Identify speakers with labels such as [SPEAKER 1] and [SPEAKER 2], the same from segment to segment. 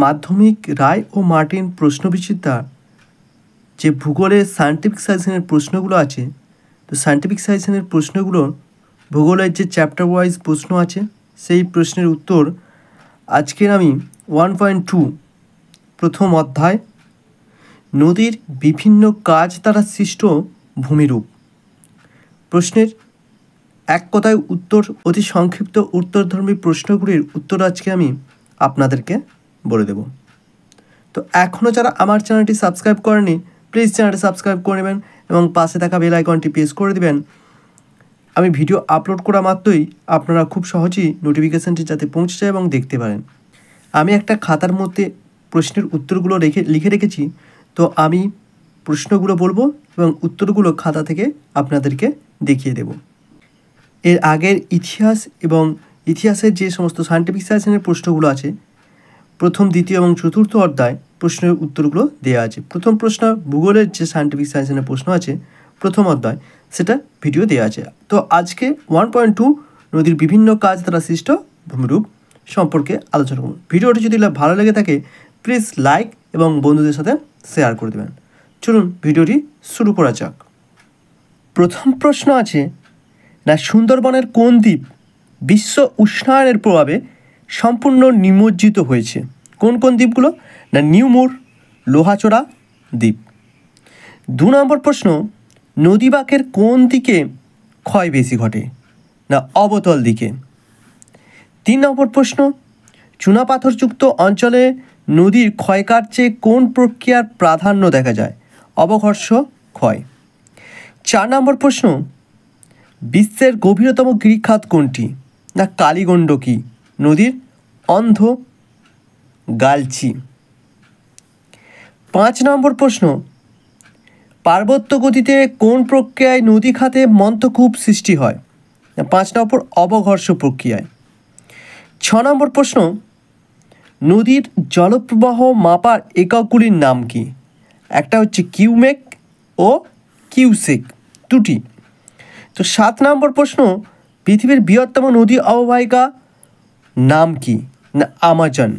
[SPEAKER 1] মাধ্যমিক রায় ও মার্টিন প্রশ্নবিচিত্রা যে ভূগোলের সায়েন্টিফিক সাজেশনের প্রশ্নগুলো আছে, তো সায়েন্টিফিক সাজেশনের প্রশ্নগুলোর ভূগোলের যে চ্যাপ্টার ওয়াইজ প্রশ্ন আছে সেই প্রশ্নের উত্তর আজকের আমি 1.2 প্রথম অধ্যায় নদীর বিভিন্ন কাজ দ্বারা সৃষ্ট ভূমিরূপ প্রশ্নের এক কথায় উত্তর, অতি সংক্ষিপ্ত উত্তরধর্মী প্রশ্নগুলির উত্তর আজকে আমি আপনাদেরকে বলে দেব। তো এখনও যারা আমার চ্যানেলটি সাবস্ক্রাইব করেনি, প্লিজ চ্যানেলটি সাবস্ক্রাইব করে নেবেন এবং পাশে থাকা বেল আইকনটি প্রেস করে দেবেন। আমি ভিডিও আপলোড করা মাত্রই আপনারা খুব সহজেই নোটিফিকেশানটি যাতে পৌঁছে যায় এবং দেখতে পারেন। আমি একটা খাতার মধ্যে প্রশ্নের উত্তরগুলো লিখে রেখেছি, তো আমি প্রশ্নগুলো বলবো এবং উত্তরগুলো খাতা থেকে আপনাদেরকে দেখিয়ে দেব। এর আগের ইতিহাস এবং ইতিহাসের যে সমস্ত সায়েন্টিফিক সাজেশনের প্রশ্নগুলো আছে, প্রথম, দ্বিতীয় এবং চতুর্থ অধ্যায় প্রশ্নের উত্তরগুলো দেওয়া আছে। প্রথম প্রশ্ন ভূগোলের যে সায়েন্টিফিক সাজেশনের প্রশ্ন আছে প্রথম অধ্যায়, সেটা ভিডিও দেওয়া আছে। তো আজকে 1.2 নদীর বিভিন্ন কাজ দ্বারা সৃষ্ট ভূমিরূপ সম্পর্কে আলোচনা করব। ভিডিওটি যদি ভালো লেগে থাকে প্লিজ লাইক এবং বন্ধুদের সাথে শেয়ার করে দেবেন। চলুন ভিডিওটি শুরু করা যাক। প্রথম প্রশ্ন আছে, না সুন্দরবনের কোন দ্বীপ বিশ্ব উষ্ণায়নের প্রভাবে সম্পূর্ণ নিমজ্জিত হয়েছে? কোন কোন দ্বীপগুলো? না নিউমুর, লোহাচড়া দ্বীপ। 2 নম্বর প্রশ্ন, নদীবাঁকের কোন দিকে ক্ষয় বেশি ঘটে? না অবতল দিকে। 3 নম্বর প্রশ্ন, চুনাপাথরযুক্ত অঞ্চলে নদীর ক্ষয়কার্যে কোন প্রক্রিয়ার প্রাধান্য দেখা যায়? অবঘর্ষ ক্ষয়। 4 নম্বর প্রশ্ন, বিশ্বের গভীরতম গিরিখাত কোনটি? না কালীগণ্ডকী নদীর অন্ধ গালচি। 5 নম্বর প্রশ্ন, পার্বত্য গতিতে কোন প্রক্রিয়ায় নদী খাতে মন্থকূপ সৃষ্টি হয়? 5 নম্বর অবঘর্ষ প্রক্রিয়ায়। 6 নম্বর প্রশ্ন, নদীর জলপ্রবাহ মাপার এককগুলির নাম কি? একটা হচ্ছে কিউমেক ও কিউসেক, দুটি। তো 7 নম্বর প্রশ্ন, পৃথিবীর বৃহত্তম নদী অববাহিকা নাম কি? না আমাজন।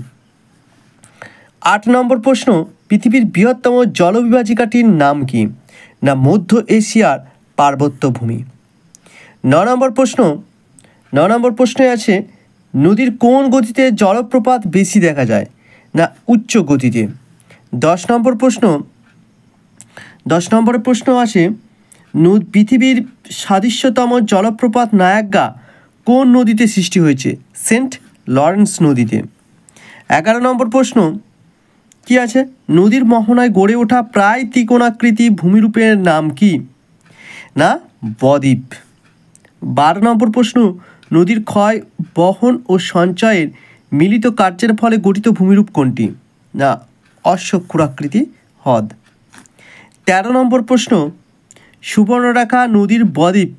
[SPEAKER 1] 8 নম্বর প্রশ্ন, পৃথিবীর বৃহত্তম জলবিভাজিকাটির নাম কি? না মধ্য এশিয়ার পার্বত্য ভূমি। 9 নম্বর প্রশ্নে আছে, নদীর কোন গতিতে জলপ্রপাত বেশি দেখা যায়? না উচ্চ গতিতে। 10 নম্বরের প্রশ্ন আছে, পৃথিবীর সাদৃশ্যতম জলপ্রপাত নায়াগ্রা কোন নদীতে সৃষ্টি হয়েছে? সেন্ট লরেন্স নদীতে। 11 নম্বর প্রশ্ন কি আছে, নদীর মোহনায় গড়ে ওঠা প্রায় ত্রিকোণাকৃতি ভূমিরূপের নাম কি? না বদ্বীপ। 12 নম্বর প্রশ্ন, নদীর ক্ষয়, বহন ও সঞ্চয়ের মিলিত কার্যের ফলে গঠিত ভূমিরূপ কোনটি? না অশ্বক্ষুরাকৃতি হ্রদ। 13 নম্বর প্রশ্ন, সুবর্ণরেখা নদীর বদ্বীপ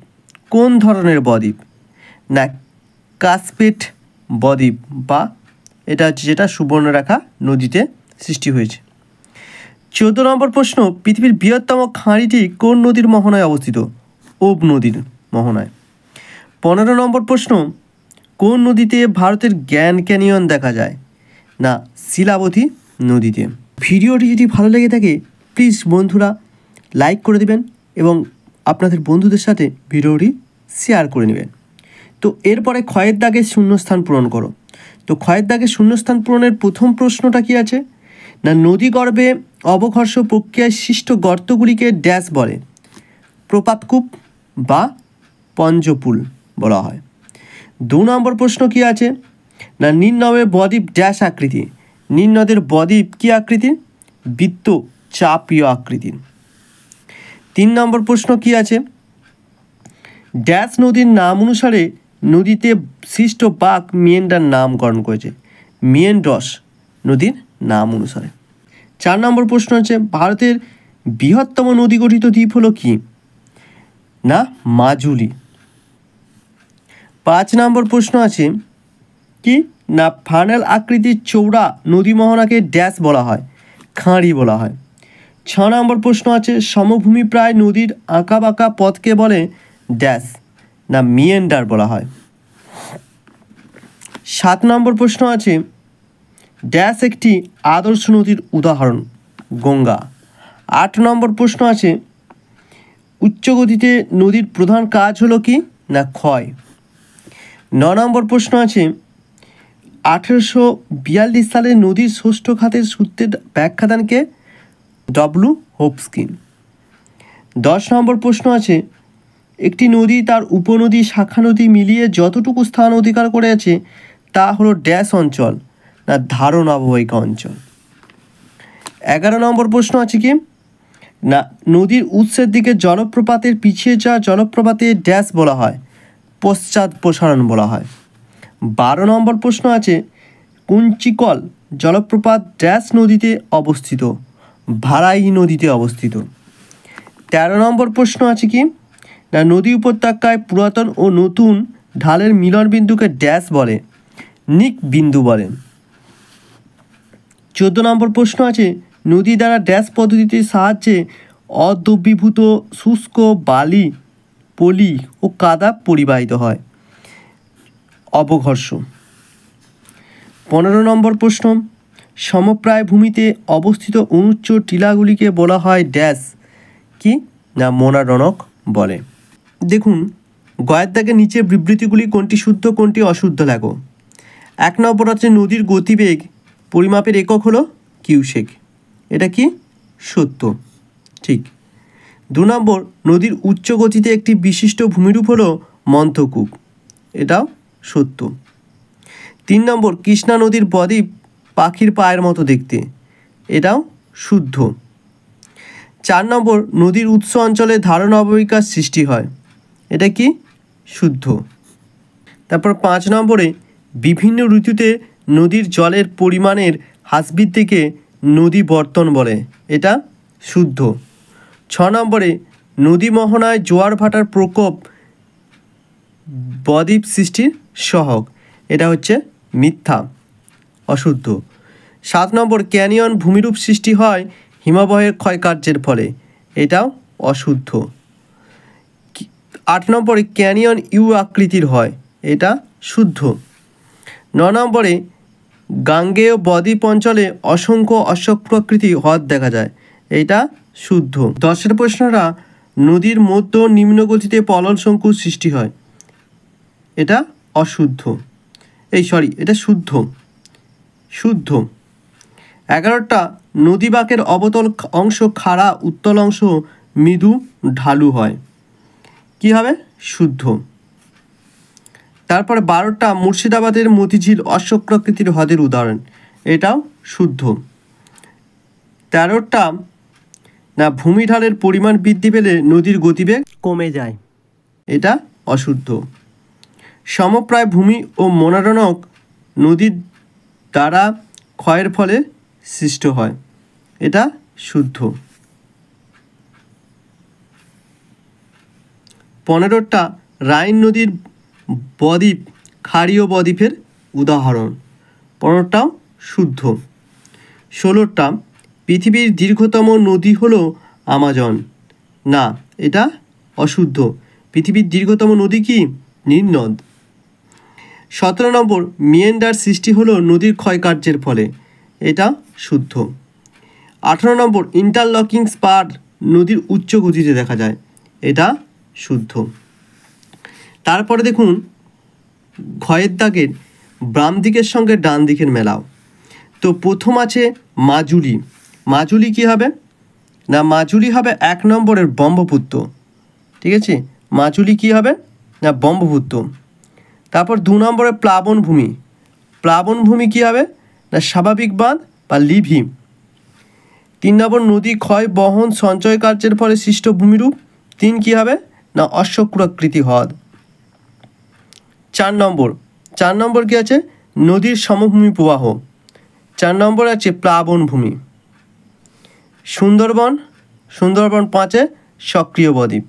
[SPEAKER 1] কোন ধরনের বদ্বীপ? না কাসপেট বদ্বীপ, বা এটা হচ্ছে যেটা সুবর্ণরেখা নদীতে সৃষ্টি হয়েছে। 14 নম্বর প্রশ্ন, পৃথিবীর বৃহত্তম খাঁড়িটি কোন নদীর মোহনায় অবস্থিত? ওব নদীর মোহনায়। 15 নম্বর প্রশ্ন, কোন নদীতে ভারতের গ্র্যান্ড ক্যানিয়ন দেখা যায়? না শিলাবতী নদীতে। ভিডিওটি যদি ভালো লেগে থাকে প্লিজ বন্ধুরা লাইক করে দেবেন এবং আপনাদের বন্ধুদের সাথে ভিডিওটি শেয়ার করে নেবেন। তো এরপরে ক্ষয়ের দাগে শূন্যস্থান পূরণ করো। তো ক্ষয়ের দাগে শূন্যস্থান পূরণের প্রথম প্রশ্নটা কি আছে? না নদী গর্ভে অবঘর্ষ প্রক্রিয়ায় সৃষ্ট গর্তগুলিকে ড্যাশ বলে? প্রপাতকূপ বা পঞ্জপুল বলা হয়। 2 নম্বর প্রশ্ন কি আছে? না নিম্নবে বদ্বীপ ড্যাশ আকৃতি? নিম্নদের বদ্বীপ কি আকৃতির? বৃত্ত চাপীয় আকৃতির। 3 নম্বর প্রশ্ন কি আছে? ড্যাশ নদীর নাম অনুসারে নদীতে সৃষ্ট বাঁক মিয়েন্ডার নামকরণ করেছে? মিয়েন্ডস নদীর নাম অনুসারে। 4 নম্বর প্রশ্ন হচ্ছে, ভারতের বৃহত্তম নদী গঠিত দ্বীপ হলো কি? না মাজুলি। 5 নম্বর প্রশ্ন আছে কি? না ফানেল আকৃতির চৌড়া নদী মোহনাকে ড্যাশ বলা হয়? খাঁড়ি বলা হয়। 6 নম্বর প্রশ্ন আছে, সমভূমি প্রায় নদীর আঁকা বাঁকা পথকে বলে ড্যাশ? না মিয়েন্ডার বলা হয়। 7 নম্বর প্রশ্ন আছে, ড্যাশ একটি আদর্শ নদীর উদাহরণ? গঙ্গা। 8 নম্বর প্রশ্ন আছে, উচ্চ গতিতে নদীর প্রধান কাজ হলো কি? না ক্ষয়। 9 নম্বর প্রশ্ন আছে, 1842 সালে নদীর ষষ্ঠ খাতের সূত্রের ব্যাখ্যাদানকে? ডব্লু হোপকিন। 10 নম্বর প্রশ্ন আছে, একটি নদী তার উপনদী শাখা নদী মিলিয়ে যতটুকু স্থান অধিকার করে আছে তা হলো ড্যাশ অঞ্চল? না ধারণ অববাহিকা অঞ্চল। 11 নম্বর প্রশ্ন আছে কি? না নদীর উৎসের দিকে জলপ্রপাতের পিছিয়ে যাওয়া জলপ্রপাতে ড্যাশ বলা হয়? পশ্চাৎ প্রসারণ বলা হয়। 12 নম্বর প্রশ্ন আছে, কুঞ্চিকল জলপ্রপাত ড্যাশ নদীতে অবস্থিত? ভারাই নদীতে অবস্থিত। 13 নম্বর প্রশ্ন আছে কি? না নদী উপত্যকায় পুরাতন ও নতুন ঢালের মিলন বিন্দুকে ড্যাশ বলে? নিক বিন্দু বলেন। 14 নম্বর প্রশ্ন আছে, নদী দ্বারা ড্যাশ পদ্ধতির সাহায্যে অদ্রবীভূত শুষ্ক বালি, পলি ও কাদা পরিবাহিত হয়? অবঘর্ষ। 15 নম্বর প্রশ্ন, সমপ্রায় ভূমিতে অবস্থিত অনুচ্চ টিলাগুলিকে বলা হয় ড্যাশ কি? না মোনাডনক বলে। দেখুন গয়ের দাগের নিচে বিবৃতিগুলি কোনটি শুদ্ধ কোনটি অশুদ্ধ লেখো। 1 নম্বর হচ্ছে নদীর গতিবেগ পরিমাপের একক হলো কিউসেক, এটা কি? সত্য, ঠিক। 2 নম্বর, নদীর উচ্চ গতিতে একটি বিশিষ্ট ভূমিরূপ হলো মন্থকূপ, এটাও সত্য। 3 নম্বর, কৃষ্ণা নদীর বদ্বীপ পাখির পায়ের মতো দেখতে, এটাও শুদ্ধ। 4 নম্বর, নদীর উৎস অঞ্চলে ধারণ অববাহিকার সৃষ্টি হয়, এটা কি? শুদ্ধ। তারপর 5 নম্বরে, বিভিন্ন ঋতুতে নদীর জলের পরিমাণের হ্রাস বৃদ্ধিকে নদী বর্তন বলে, এটা শুদ্ধ। 6 নম্বরে, নদী মোহনায় জোয়ার ভাটার প্রকোপ বদ্বীপ সৃষ্টির সহায়ক, এটা হচ্ছে মিথ্যা, অশুদ্ধ। 7 নম্বর, ক্যানিয়ন ভূমিরূপ সৃষ্টি হয় হিমবাহের ক্ষয়কার্যের ফলে, এটাও অশুদ্ধ। 8 নম্বরে, ক্যানিয়ন ইউ আকৃতির হয়, এটা শুদ্ধ। 9 নম্বরে, গাঙ্গেয় বদ্বীপ অঞ্চলে অসংখ্য অশ্বক্রাকৃতি হ্রদ দেখা যায়, এটা শুদ্ধ। 10 প্রশ্নটা, নদীর মধ্য নিম্ন গতিতে পলল শঙ্কুর সৃষ্টি হয়, এটা অশুদ্ধ, এটা শুদ্ধ। শুদ্ধ। 11টা, নদী বাঁকের অবতল অংশ খাড়া, উত্তল অংশ মৃদু ঢালু হয়, কি হবে? শুদ্ধ। তারপরে 12টা, মুর্শিদাবাদের মতিঝিল অশ্বক্রাকৃতির হ্রদের উদাহরণ, এটাও শুদ্ধ। 13টা, না ভূমি ঢালের পরিমাণ বৃদ্ধি পেলে নদীর গতিবেগ কমে যায়, এটা অশুদ্ধ। সমপ্রায় ভূমি ও মোনাডনক নদীর দ্বারা ক্ষয়ের ফলে সৃষ্ট হয়, এটা শুদ্ধ। 15টা, রাইন নদীর বদ্বীপ ক্ষারীয় বদ্বীপের উদাহরণ, 15টাও শুদ্ধ। 16টা, পৃথিবীর দীর্ঘতম নদী হলো আমাজন, না এটা অশুদ্ধ, পৃথিবীর দীর্ঘতম নদী কি? নীল নদ। 17 নম্বর, মিয়েন্ডার সৃষ্টি হলো নদীর ক্ষয়কার্যের ফলে, এটা শুদ্ধ। 18 নম্বর, ইন্টারলকিং স্পার নদীর উচ্চ গতিতে দেখা যায়, এটা শুদ্ধ। তারপরে দেখুন ঘয়ের দাগের বাম দিকের সঙ্গে ডান দিকের মেলাও। তো প্রথম আছে মাজুলি, মাজুলি কি হবে? না মাজুলি হবে 1 নম্বরের ব্রহ্মপুত্র, ঠিক আছে, মাজুলি কি হবে? না ব্রহ্মপুত্র। তারপর 2 নম্বরে প্লাবনভূমি, প্লাবনভূমি কি হবে? না স্বাভাবিক বাঁধ বা লিভি। 3 নম্বর, নদী ক্ষয় বহন সঞ্চয় কার্যের ফলে সৃষ্ট ভূমিরূপ, 3 কি হবে? না অশ্বক্রাকৃতি হ্রদ। 4 নম্বর কি আছে? নদীর সমভূমি প্রবাহ। 4 নম্বর আছে প্লাবনভূমি। সুন্দরবন 5-এ সক্রিয় বদ্বীপ।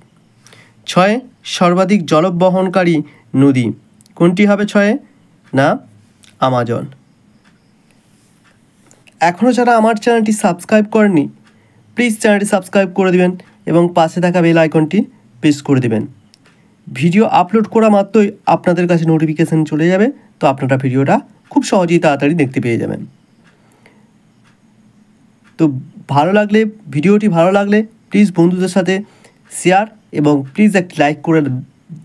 [SPEAKER 1] 6 সর্বাধিক জলবহনকারী নদী, কোনটি হবে 6-এ? না আমাজন। এখনও যারা আমার চ্যানেলটি সাবস্ক্রাইব করেননি প্লিজ চ্যানেলটি সাবস্ক্রাইব করে দেবেন এবং পাশে থাকা বেল আইকনটি প্রেস করে দেবেন। ভিডিও আপলোড করা মাত্রই আপনাদের কাছে নোটিফিকেশান চলে যাবে, তো আপনারা ভিডিওটা খুব সহজেই তাড়াতাড়ি দেখতে পেয়ে যাবেন। তো ভিডিওটি ভালো লাগলে প্লিজ বন্ধুদের সাথে শেয়ার এবং প্লিজ একটি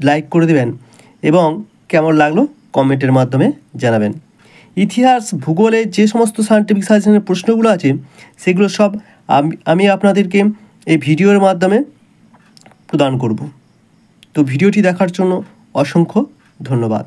[SPEAKER 1] লাইক করে দেবেন এবং কেমন লাগলো কমেন্টের মাধ্যমে জানাবেন। ইতিহাস ভূগোলে যে সমস্ত সায়েন্টিফিক সাজেশনের প্রশ্নগুলো আছে সেগুলো সব আমি আপনাদেরকে এই ভিডিওর মাধ্যমে প্রদান করব। তো ভিডিওটি দেখার জন্য অসংখ্য ধন্যবাদ।